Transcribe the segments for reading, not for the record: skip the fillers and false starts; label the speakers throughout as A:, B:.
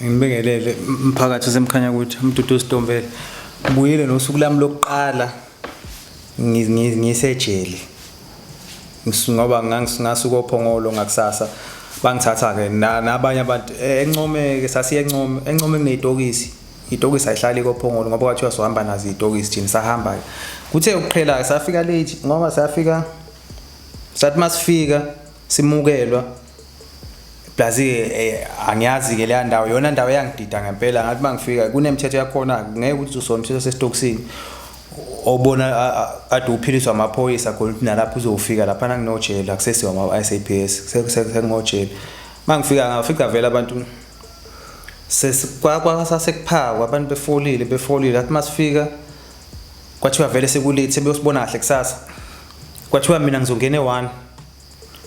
A: Ngibingelele umphakathi osemkhanya ukuthi uMdudu Sitombela ubuyile nosuku lami lokuqala ngisejele ngoba ngangisuka oPhongolo ngakusasa bangithatha ke nabanye abantu eNcome ke sasiye eNcome kunezitokisi itokisi ayihlali koPhongolo ngoba kwathiwa sohamba nazo izitokisi thina sahamba kuthe ukuqhela safika late ngoba safika sathi masifika simukelwa plazi angiyazi ke le ndawo yona ndawo yangidida ngempela ngathi mangifika kunemithetho yakhona ngeke ukuthi usomthetho sesitokisini obona ade uphiliswa amaphoyisa khona nalapho uzofika lapha nanginojela akusesiwa ama SAPS sekungojela mangifika ngafika vele abantu sesikuphaka abantu befolile athi masifika kwathiwa vele sekulate sebeyosibona kahle kusasa kwathiwa mina ngizongena e1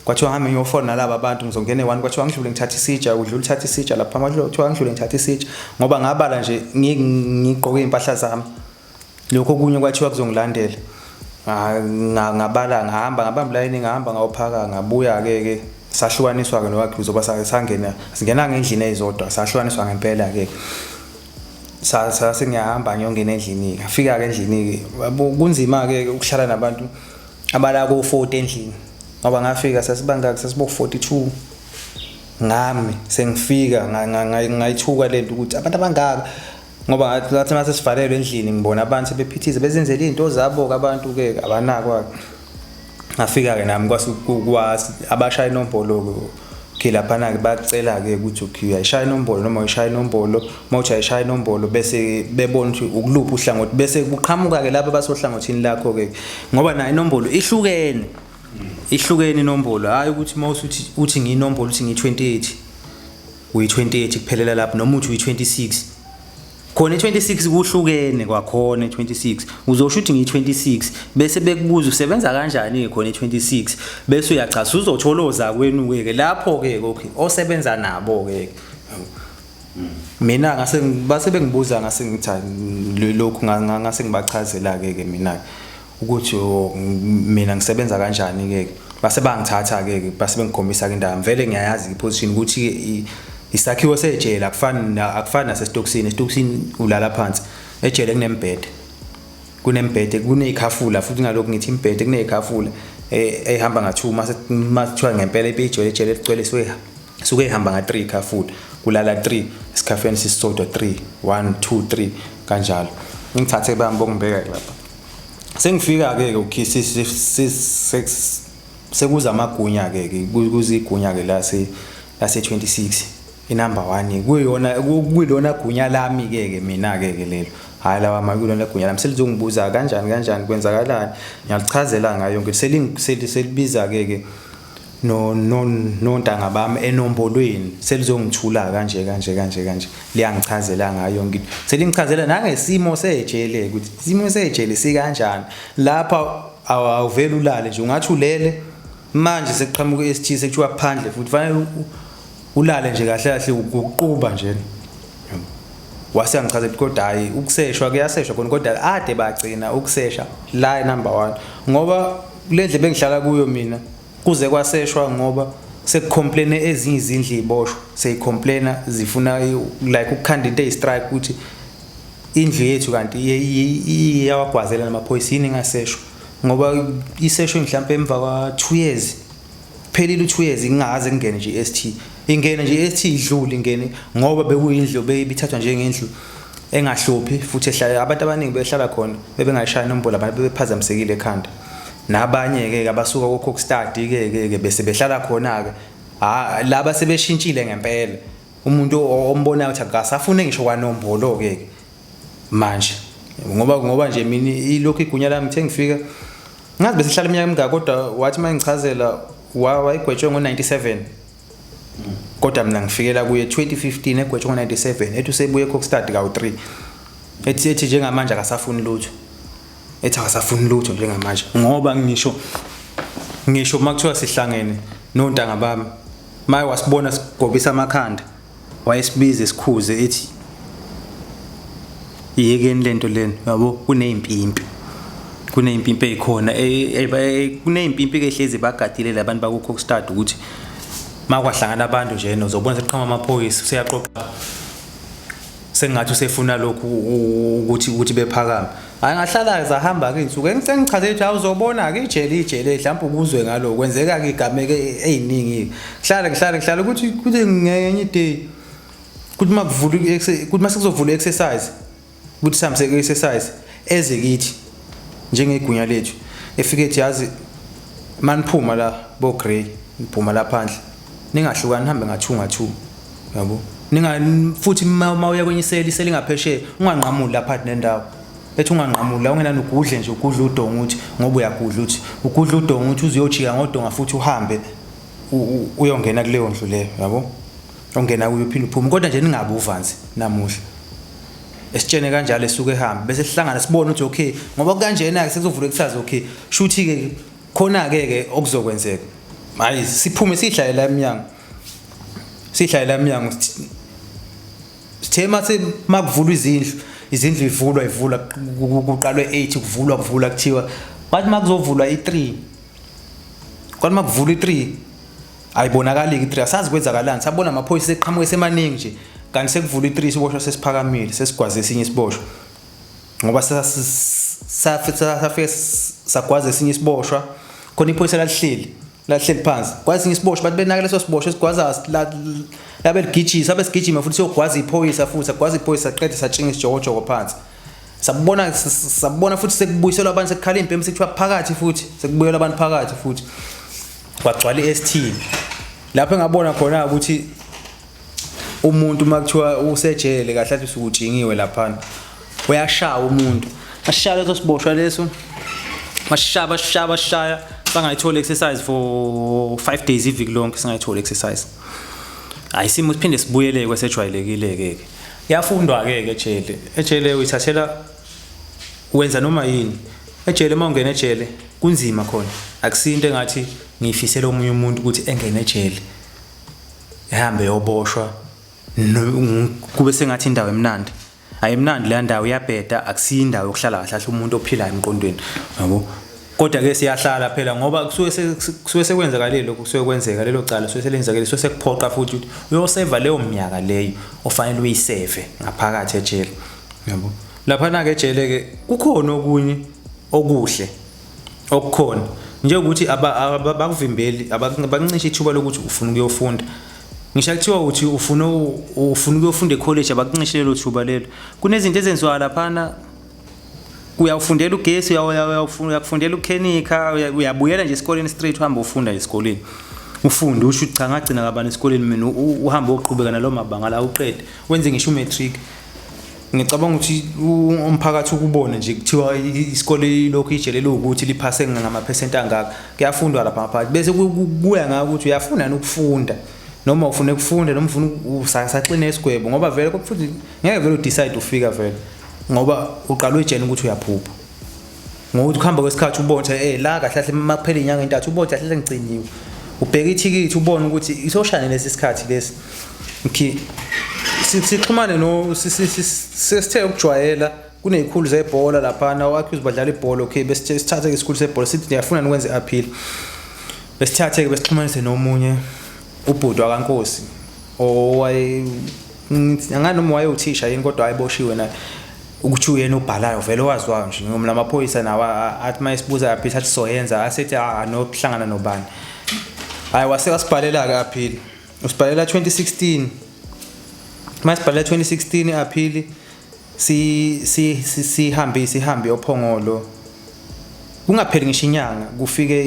A: kwathiwa hamba ngiyofona nalabo abantu ngizongena e1 kwathiwa ngidlule ngithatha isitsha udlule uthatha isitsha lapha kwathiwa ngidlule ngithatha isitsha ngoba ngabala nje ngigqoke impahla zami lokho kunye kwathiwa kuzongilandela ngabala ngahamba ngabamba line ngahamba ngawuphaka ngabuya ke sahlukaniswa ke nowakhe uzoba sangena singena ngendlini ezodwa sahlukaniswa ngempela ke sengiyahamba ngiyongena endlini ngafika ke endlini ke kunzima ke ukuhlala nabantu abala ko 40 endlini ngoba ngafika sasibanga sasibo 42 ngami sengifika ngayithuka lento ukuthi abantu abangaka ngoba ngathi mase sivalelwe endlini ngibona abantu bephithiza bezenzela izinto zabo abantu ke abanakwa ngafika ke nami kwasi abashaya inombolo ke lapha na ke bacela ke ukuthi uyayishaya inombolo noma uyishaya inombolo mawuthi ayishaya inombolo bese bebona ukuthi ukuluphi uhlangothi bese kuqhamuka ke laba basohlangothini lakho ke ngoba na inombolo ihlukene inombolo hayi ukuthi mawusuthi uthi nginombolo uthi ngi28 uyi28 kuphelela lapho noma uthi uyi26 khona i26 kuhlukene kwakhona i26 uzosho uthi ngi26 bese bekubuza usebenza kanjani khona i26 bese uyachaza uzotholoza kwenu ke lapho ke okay osebenza nabo ke mina ngase base bengibuza ngase ngitha lokhu ngase ngibachazela ke mina ukuthi mina ngisebenza kanjani ke base bangithatha ke base bengikhombisa ke indaba vele ngiyayazi iposition ukuthi isakhiwo sejele akufani nasesitokisini ulala phansi ejele kunembhede kunezikhafula futhi ngalokho ngithi imbhede kunezikhafula ehamba nga2 masithiwa ngempela ejele ligcwele suke ehamba nga3 ikhafula kulala 3 isikhafeni sisodwa 3 1 2 3 kanjalo ngithathe bambonga ngibeka lapha sengifika ke ukhisi sekuza amagunya ke kuzigunya ke lase 26 inumber 1 kuyilona gunya lami ke mina ke lelo hayi lawa makulona gunya lami selizongibuza kanjani kwenzakalani ngiyalichazela ngayo ngithi selibiza ke nontanga bami enombolweni selizongithula kanje liyangichazela ngayo ngithi selingichazela nangesimo sejele ukuthi isimo sejele sikanjani lapha awuvela ulale nje ungathi ulele manje sekuqhamuka iST sekuthiwa phandle futhi fanele ulale nje kahle ukuquba nje waseyangichazela kodwa hayi ukuseshwa kuyaseshwa kodwa ade bagcina ukusesha la number 1 ngoba kulendle bengihlala kuyo mina kuze kwaseshwa ngoba sekucomplain ezinye izindlu iboshwe seyicomplaina zifuna like ukukhandida istrike ukuthi indlu yethu kanti iyawagwazela namaphoyisa ingaseshwa ngoba iseshwe mhlawumbe emva kwa2 years phelile u2 years ingaze ngene nje ST ingene nje ST idlule ingene ngoba bekuyindlu beyibithathwa njengendlu engahluphi futhi ehlala abantu abaningi behlala khona bebengayishaya inombolo abantu bephazamisekile ekhanda nabanye ke abasuka ko study ke bese behlala khona ke laba sebeshintshile ngempela umuntu ombonayo ukuthi akasafune ngisho kwanombolo ke manje ngoba nje mina ilokhu igunya lami ngithe ngifika ngazi bese hlala iminyaka emingaka kodwa wathi mangichazela wayigwetshwe ngo97 kodwa mina ngifikela kuye 2015 egwetshwe ngo97 ethi usebuye study ka3 ethi njengamanje akasafuni lutho ethi akasafuni lutho njengamanje ngoba ngisho makuthiwa sihlangene nontanga bami maye wasibona sigobisa amakhanda wayesibiza isikhuze ethi yekeni lento lena yabo kuneyimpimpi ezikhona kuneyimpimpi ke ehlezi bagadile labantu bakukho study ukuthi makwahlangana abantu nje nozobona seqhama amaphoyisa useyaqoqa sengathi usefuna lokhu ukuthi bephakame angahlala zahamba ke insuku engichaze ukuthi awuzobona ke ijele mhlawumbe ukuzwe ngalo kwenzeka ke igameke eziningi hlala ukuthi ngenye day kuthi makuvula kuthi masikuzovula exercise ukuthi samse exercise eze kithi njengegunya lethu efike ethi yazi maniphuma la bo grey niphuma la phandle ningahlukani hambe nga2 yabo futhi mawuya kwenye iseli ngaphesheya unganqamuli lapha nendawo ethi unganqamuli la ungena nogudle nje ugudla udonga uthi ngoba uyagudla uthi ugudla udonga uthi uziyojika ngodonga futhi uhambe uyongena kuleyo ndlu leyo yabo ongena kuyo uphinde uphume kodwa nje ningabe uvanzi namuhla esitshene kanjalo esuke ehambe bese sihlangana sibone ukuthi okay ngoba kanjena ke sekuzovula ekusazi okay shuthi ke khona ke okuzokwenzeka hayi siphume sihlalela eminyango sithema makuvulwa izindlu ivulwa kuqalwe 8 kuvulwa kuthiwa bathi makuzovulwa i3 kwathi makuvulwa i3 ayibonakali i3 asazi kwenzakalani sabona amaphoyisa eqhamuke semaningi nje kanti sekuvula i3 siboshwa sesiphakamile sesigwaze esinye isiboshwa ngoba safike sagwaza esinye isiboshwa khona iphoyisa lahleli phansi kwazinye isiboshwa bathi benake leso siboshwa esigwaza labe ligijima futhi siyogwaza iphoyisa futhi agwaza iphoyisa qede satshinga isijokojoko phansi sabona futhi sekubuyiselwa abantu sekukhala impembe sekuthiwa phakathi futhi sekubuyela abantu phakathi futhi kwagcwala iST lapho engabona khona ukuthi umuntu makuthiwa usejele kahle athi usukujingiwe lapha uyashaya umuntu ashaya leso siboshwa leso mashaya sangayithola exercise for 5 days iviki lonke singayithola exercise ayisimo siphinde sibuyele kwesejwayelekile ke yafundwa ke ejele uyithathela wenza noma yini ejele mawungena ejele kunzima khona akusinto engathi ngifisela omunye umuntu ukuthi engene ejele ehambe yoboshwa kube sengathi indawo emnandi ayimnandi le ndawo iyabheda akusindawo yokuhlala kahle umuntu ophilayo emqondweni yabo kodwa ke siyahlala phela ngoba kusuke sekwenzakalile lokho kusuke kwenzeka lelo cala suke selenzakile suke sekuphoqa futhi ukuthi uyoseva leyo minyaka leyo ofanele uyiseve ngaphakathi ejele yabo lapha na ke ejele ke kukhona okunye okuhle okukhona nje ukuthi abakuvimbeli abancincisha ithuba lokuthi ufuna ukuyofunda ngisho kuthiwa uthi ufuna ukuyofunda ecollege abakuncishe lo thuba lelo kunezinto ezenziwa lapha uyafundela ugesi uyafundela ukhenika uyabuyela nje esikoleni straight uhamba ufunda esikoleni ufunde usho cha ngagcina kabani esikoleni mina uhamba oqhubeka nalo mabanga la uqede wenze ngisho matric ngicabanga ukuthi umphakathi ukubona nje kuthiwa isikole lokho ijele lokuthi liphase ngama% angaka kuyafundwa lapha phakathi bese kubuya ngaka ukuthi uyafuna ukufunda noma ufuna ukufunda noma ufuna usaxine esigwebo ngoba vele futhi ngeke vele udecide ufika vele ngoba uqala ujene ukuthi uyaphupha ngokuthi ukuhamba kwesikhathi ubone la kahle kahle makuphela inyanga entathu ubone kahle ngiciniwe ubheka ithikithi ubone ukuthi isoshane lesi sikhathi lesi okay sixhumane no sesithe ukujwayela kunezikhulu zebhola lapha na accuse badlala ibhola okay bese sithathe ke isikhulu sebhola sithi ngiyafuna ukwenza appeal besithathe ke besixhumanise nomunye ubhudo akaNkosi anganoma wayewuthisha yini kodwa ayiboshiwe naye ukuthi uyena ubhalayo vele waziwayo nje ngomla namaphoyisa nawa athi mayisibuza appeal athi soyenza asithi nokuhlangana nobani hayi wasibhalela ke appeal usibhalela 2016 masibhalela 2016 appeal sihambe ophongolo kungapheli ngisho inyanga kufike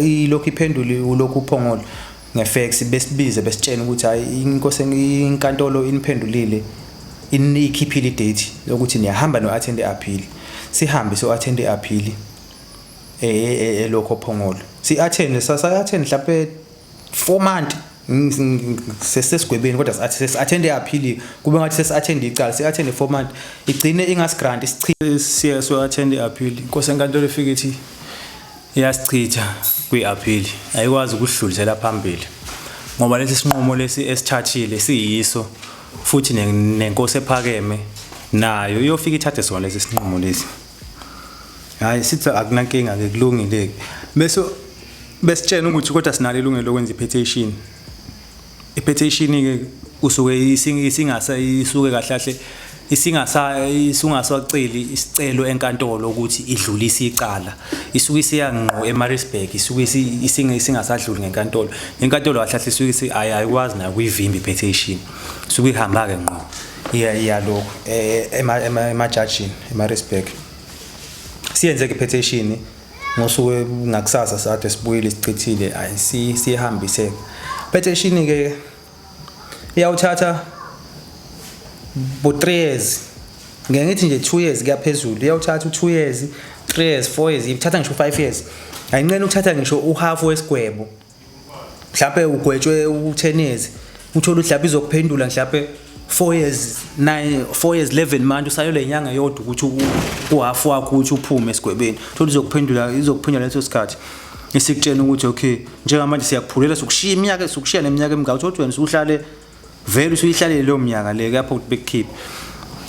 A: ilokhu iphendule ulokhu uphongolo ngefax besibize besitshena ukuthi hayi inkosi inkantolo iniphendulile inikhiphile date lokuthi niyahamba no attend appeal sihambe so attend appeal lokho phongolo si attend attend mhlawumbe 4 months sesigwebeni kodwa si attend appeal kube ngathi sesi attend icala si attend 4 months igcine ingasigrant siya so attend appeal inkosi enkantolo ifike ithi iyasichitha kwi-appeal ayikwazi ukudlulisela phambili ngoba lesi sinqumo lesi esithathile siyiso futhi nenkosi ephakeme nayo iyofika ithathe sona lesi sinqumo lesi hayi sithi akunankinga ke kulungile bese besitshena ukuthi kodwa sinalo ilungelo lokwenza ipetition ke usuke isuke kahle kahle isungasaceli isicelo enkantolo ukuthi idlulise icala isuke isiyangqo eMaritzburg isuke isingasadluli ngenkantolo inkantolo kahle kahle isuke ayikwazi na kuyivimba ipetition isuke ihamba ke ngqo iyalokho emajajini eMaritzburg siyenze ke petition ngosuke ngakusasa sade sibuyile sichithile sihambise petition ke iyawuthatha bo 3 years ngeke ngithi nje 2 years kuyaphezulu iyawuthatha u2 years 3 years 4 years ithatha ngisho 5 years ayinqena ukuthatha ngisho uhalf wesigwebo mhlawumbe ugwetshwe u10 years uthola udlapha izokuphendula mhlawumbe 4 years 11 manje usayole inyanga yodwa ukuthi uhalf wakho ukuthi uphume esigwebeni uthola izokuphendula leso sikhathi isikutshena ukuthi okay njengamanje siyakuphulela sokushiya iminyaka sokushiya neminyaka emingaka uthi wena usuhlale vele usuyihlalele lo mnyaka le lapho ukuthi bekukhiphe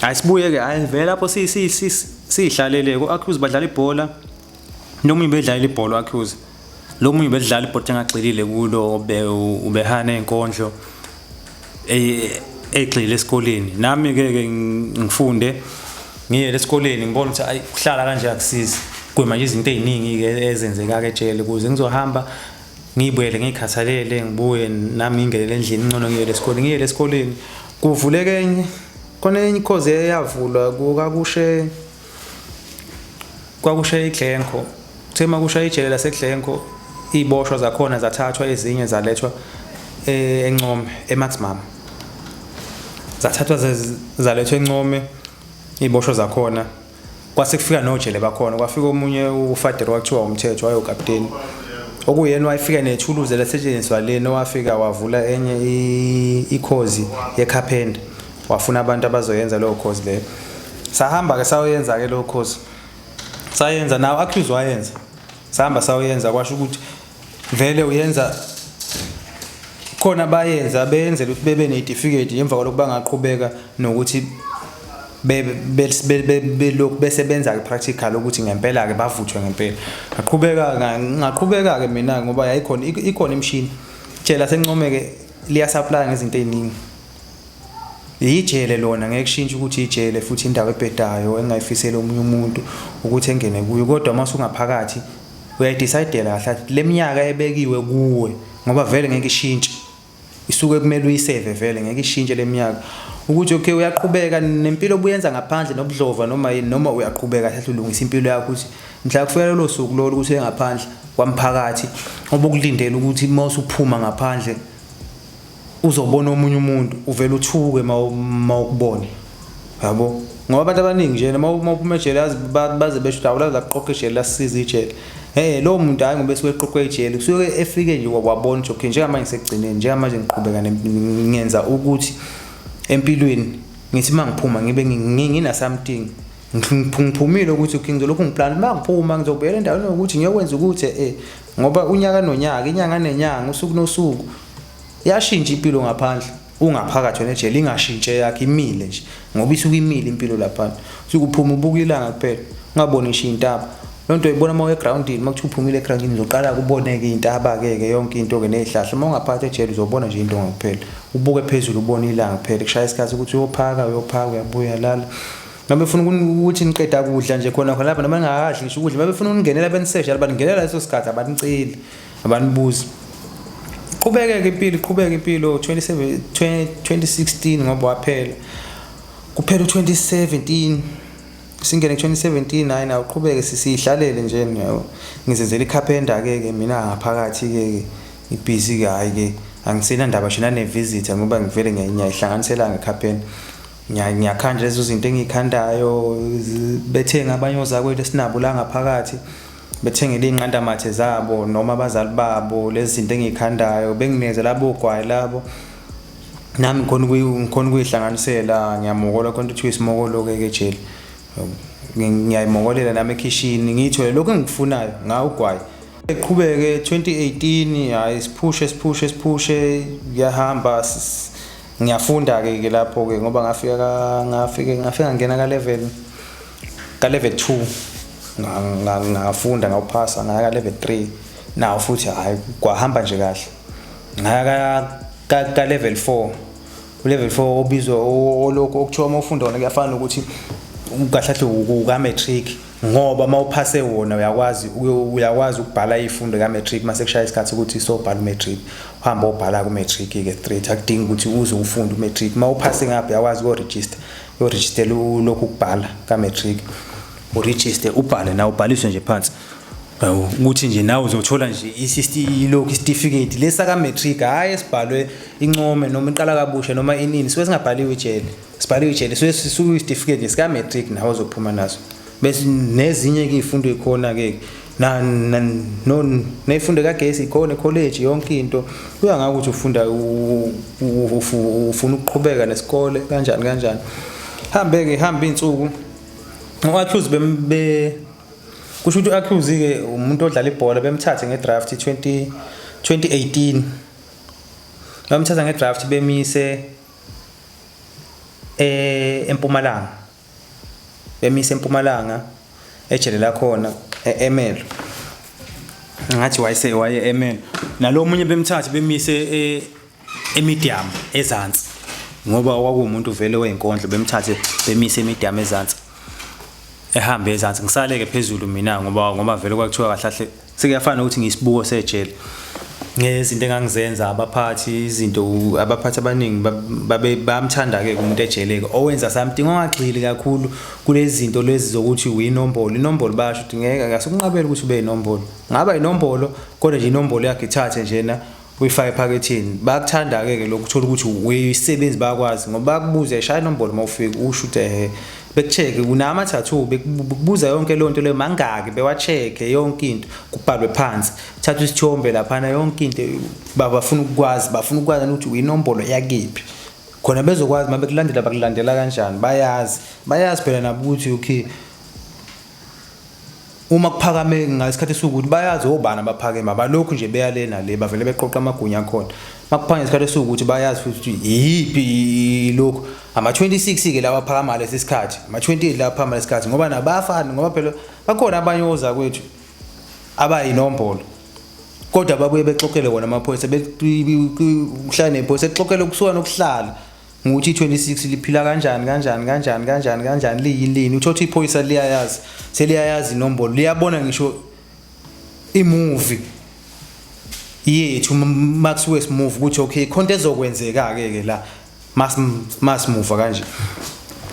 A: ayisibuye ke hayi vele lapho sihlalele ku accuse badlala ibhola noma ibedlala ibhola accuse lo munye bedlala ibhola engagxilile kulo ubehana enkondlo egxile esikoleni nami ke ngifunde ngiye esikoleni ngibona ukuthi ayi kuhlala kanje akusizi kwemanje izinto eziningi ke ezenzeka ke ejele kuze ngizohamba ngibuyele ngikhathalele ngibuye nami ngingelele endlini ngcono ngiyele esikoleni kuvuleke enye khona enye ikhoze eyavulwa kwakushe iGlencoe thema kusha ijele laseGlencoe iboshwa zakhona zathathwa ezinye zalethwa eNcome eMaximum zathathwa zalethwa eNcome iboshwa zakhona kwase kufika nojele bakhona kwafika omunye uFadero wakuthiwa umthetho wayokapteni okuyena wayefika nethuluze lasetshenziswa lena wafika wavula enye ikhozi yecarpenter wafuna abantu abazoyenza leyo course le sahamba ke sayenza ke leyo course sayenza nawo accuse wayenza sahamba sayenza kwasho ukuthi vele uyenza khona bayenza benzela ukuthi bebe necertificate emva kwalokho bangaqhubeka nokuthi belokhu besebenza ke practical ukuthi ngempela ke bavuthwe ngempela ngaqhubeka ke mina ngoba yayikhona ikhona imshini tshela seNcome ke liya supply ngezinto eziningi ijele lona ngeke kushintshe ukuthi ijele futhi indawo ebhedayo engayifisela omunye umuntu ukuthi engene kuyo kodwa mase ungaphakathi uyayidecidela kahle leminyaka ebekiwe kuwe ngoba vele ngeke ishintshe isuke kumele uyisave vele ngeke ishintshe leminyaka ukuthi okay uyaqhubeka nempilo obuyenza ngaphandle nobudlova noma uyaqhubeka kahle ulungisa impilo yakho ukuthi mhla kufika lo suku lo ukuthi engaphandle kwamphakathi obukulindela ukuthi mase uphuma ngaphandle uzobona omunye umuntu uvela uthuke mawukubona yabo ngoba abantu abaningi nje mawuphuma ejele baze besho dawula laqoqa ejele lasiza ijele lo muntu hayi ngoba esiweqoqwe ejele kusuke efike nje wabona ukuthi okay njengamanje sekugcineni njengamanje ngiqhubeka ngenza ukuthi empilweni ngithi mangiphuma ngibe ngina something ngiphumile ukuthi okay ngizolokhu ngiplan mangiphuma ngizobuyela endaweni ukuthi ngiyokwenza ukuthi ngoba unyaka nonyaka inyanga nenyanga usuku nosuku yashintsha impilo ngaphandle ungaphakathi wena ejele ingashintshe yakhe imile nje ngoba isuke imile impilo lapha usuke uphuma ubuka ilanga kuphela ungaboni ngisho intaba lonto uyibona mawe groundini makuthi uphumile egroundini uzoqala kuboneke intaba ke yonke into ke nezihlahla mawungaphakathi ejele uzobona nje into ngakuphela ubuke phezulu ubona ilanga kuphela kushaya isikhathi ukuthi uyophaka uyabuya lala ngabe ufuna ukuthi niqeda kudla nje khona lapha noma ngakadli ngisho ukudla ngabe ufuna uningenela benisesha abaningenela leso sikhathi abaniceli abanibuza qhubeka impilo 2016 ngoba waphela kuphela u2017 singene 2017 hayi na uqhubeke sisihlalele nje ngizenzela icarpenter ke mina ngaphakathi ke ibusy ke hayi ke angisena ndaba shina nevisitor ngoba ngivele ngiyayihlanganisela ngecarpenter ngiyakhanda lezo zinto engikhandayo bethenga abanyoza kwethu sinabo la ngaphakathi bethengele inqanda mathe zabo noma abazali babo lezi zinto engikhandayo bengineze labo ogwayi labo nami ngikhona ukuyihlanganisela ngiyamokola konke ukuthi isimokolo ke ejele ngiyayimokolela nami ekitchen ngithole lokho engikufunayo ngawo ugwayi eqhubeke 2018 hayi siphushe ngiyahamba ngiyafunda ke lapho ke ngoba ngafika ngena ka level 2 ngafunda ngawuphasa ngaya level 3 futhi hayi kwahamba nje kahle ngaya ka level 4 u-level 4 obizwa olokho okuthiwa uma ufunda wona kuyafana ukuthi kahle uka matric ngoba mawuphase wona uyakwazi ukubhala izifundo ka matric mase kushaya isikhathi ukuthi sobhala matric uhamba ubhala ku matric ke straight akudingi ukuthi uze ufunde matric mawuphase ngapha uyakwazi uku register lokhu ukubhala ka matric uregister ubhale nawe ubhaliswe nje phansi ukuthi nje nawe uzothola nje ilokhu certificate lesa ka matric hayi esibhalwe income noma iqala kabusha noma inini siwe singabhaliwe ijele sibhaliwe ijele siwe certificate nje ka matric nawe uzophuma naso bese nezinye ke izifundo ikhona ke nezifundo kagesi ikhona college yonke into kuya ngaka ukuthi ufunda ufuna ukuqhubeka nesikole kanjani hamba insuku uAccuse kusho ukuthi uAccuse ke umuntu odlala ibhola bemthathe ngedraft 2018 bamthatha ngedraft bemise eMpumalanga ejele la khona eMelo ngathi waye eMelo nalomunye bemthathe bemise eMedium eZansi ngoba kwakuumuntu vele weyinkondlo bemthathe bemise eMedium eZansi ehambe eZansi ngisaleke phezulu mina ngoba vele kwakuthiwa kahlahle sekuyafana ukuthi ngisibuko sejele ngezinto engangizenza abaphathi abaningi bamthanda ke umuntu ejeleke owenza something ongagxili kakhulu kulezi zinto lezi zokuthi inombolo basho ukuthi ngeke ngasukunqabela ukuthi ube inombolo ngaba inombolo kodwa nje inombolo yakhe ithathe njena uyifake ephakethini bakuthanda ke lokho uthola ukuthi uyisebenzi bakwazi ngoba bakubuza eshaya inombolo mawufika ushute bekucheck kunama tattoo bekubuza yonke lonto le mangaki bewacheck yonke into kubhalwe phansi thatha isithombe lapha na yonke into bafuna ukwazi ukuthi uyinombolo yakephi khona bezokwazi mabekulandela bakulandela kanjani bayazi phela nabo ukuthi okay uma kuphakame ngasikhathi sokuthi bayazi obana baphakeme abalokhu nje beyalena le bavele beqoqa amagunya khona makuphanga isikhathi sokuthi bayazi futhi yipi lokho ama 26 ke laba phakama lesi sikhathi ama 28 lapha phakama lesi sikhathi ngoba nabafana ngoba phela bakhona abanyoza kwethu abayinombolo kodwa babuye bexoxele wona amaphoyisa behlala nephoyisa exoxele ukusuka ukuhlala ngokuthi 26 liphila kanjani liyini uthothi iphoyisa liyayazi inombolo liyabona ngisho imovie yethu Max West move ukuthi okay konke ezokwenzeka ke la mass move kanje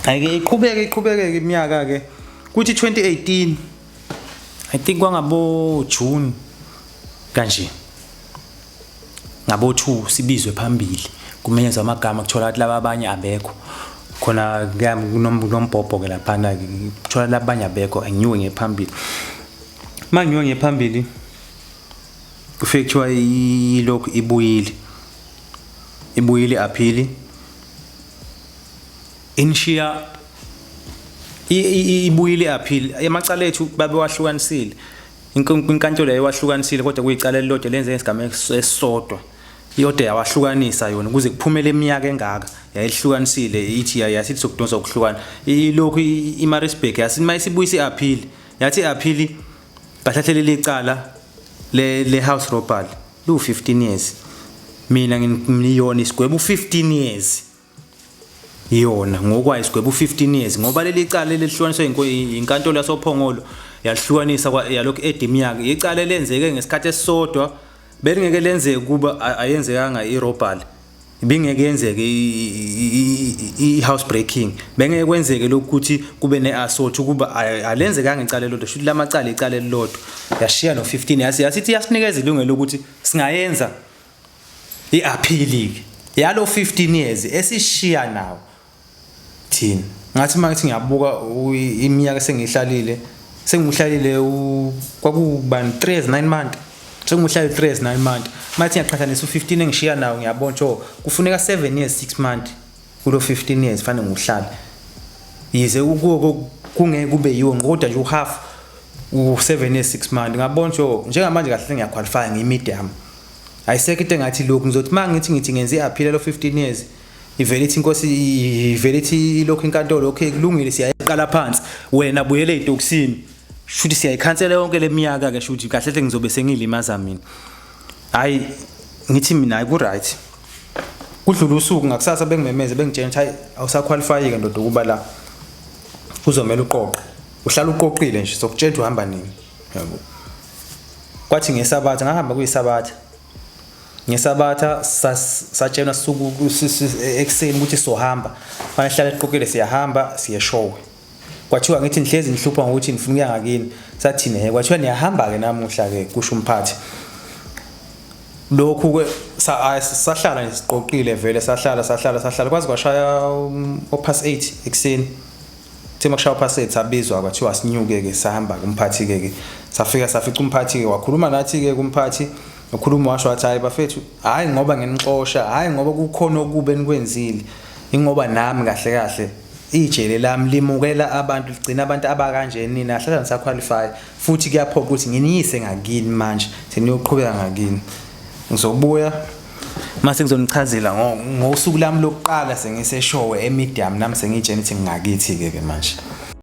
A: ayike iqhubeke iminyaka ke kuthi 2018 I think kwangabo June kanje ngabo 2 sibizwe phambili kumenyezwa amagama kuthola ukuthi laba abanye abekho khona kunombhobho ke lapha na kuthola labanye abekho angiwe ngephambili mangiwe ngephambili kufike kuthiwa ilokhu ibuyile aphili inshiya ibuyile aphili amacala ethu babe wahlukanisile inkantolo yayihlukanisile kodwa kuyicala lelodwa lenze isigama esisodwa iyodwa yawahlukanisa yona ukuze kuphumele iminyaka engaka yayihlukanisile ithi yasithi sokudonsa ukuhlukana ilokhu iMaritzburg yathi mayisibuyise appeal yathi appeal bahlahlele licala le house robbery lu 15 years mina ngiyona isigwebo 15 years yona ngokwayo isigwebo 15 years ngoba leli cala lelihlukaniswe inkantolo yasophongolo yalihlukanisa yalokho ediminyaka icala lenzeke ngesikhathi esisodwa belingeke lenzeke kuba ayenzekanga irobbery bengeke yenzeke i-house breaking bengeke kwenzeke lokuthi kube ne-assault kuba alenzekanga icala lodwa shuthi lamacala icala lodwa yashiya no 15 yasithi yasinikeza ilungelo lokuthi singayenza i-appeal yalo 15 years esishiya nawo thina ngathi mangithi ngiyabuka iminyaka sengihlalile kwakubani 3 months sengihlala 3 months mathi ngiyaqhathanisa u15 engishiya nawo ngiyabona kufuneka 7 years 6 months kulo 15 years fanele ngihlale yize kungeke kube yiwo ngoda nje uhalf u7 years 6 months ngabona njengamanje kahle ngiyaqualify ngimedium ayiseke into engathi lokhu ngizothi mangithi ngenze iappeal lo 15 years ivelith inkosi ivelith lokhu inkantolo okay kulungile siyayiqala phansi wena buyele eToksini shuthi siyayikhansela yonke leminyaka ke shuthi kahle hle ngizobe sengilimaza mina hayi ngithi mina ku right kudlula usuku ngakusasa bengimemeze bengitshela ukuthi hayi awusaqualify ke ndoda ukuba la kuzomela uqoqe uhlala uqoqile nje sokutshela uhamba nini yabo kwathi ngesabatha ngahamba kuyisabatha ngesabatha satshelwa suku ekseni ukuthi sohamba fanele hlala eqoqile siyahamba siyeshowe kwathiwa ngithi nihlezi nihlupha ngokuthi nifuna ukuya ngakini sathini kwathiwa niyahamba ke namuhla ke kusho umphathi lokhu ke sahlala nje siqoqile vele sahlala kwazi kwashaya opast 8 ekseni thema kushaya opast 8 sabizwa kwathiwa sinyuke ke sahamba kumphathi ke safica umphathi ke wakhuluma nathi ke kumphathi ukhuluma washo wathi hayi bafethu hayi ngoba nginixosha hayi ngoba kukhona okube nikwenzile ingoba nami kahle ijele lami limukela abantu ligcina abantu abakanje nina hlala nisaqualify futhi kuyaphoqa ukuthi nginiyise ngakini manje seniyoqhubeka ngakini ngizobuya mase ngizonichazela ngosuku lami lokuqala sengiseshowe emedium nami sengitshela ukuthi ngingakithi ke manje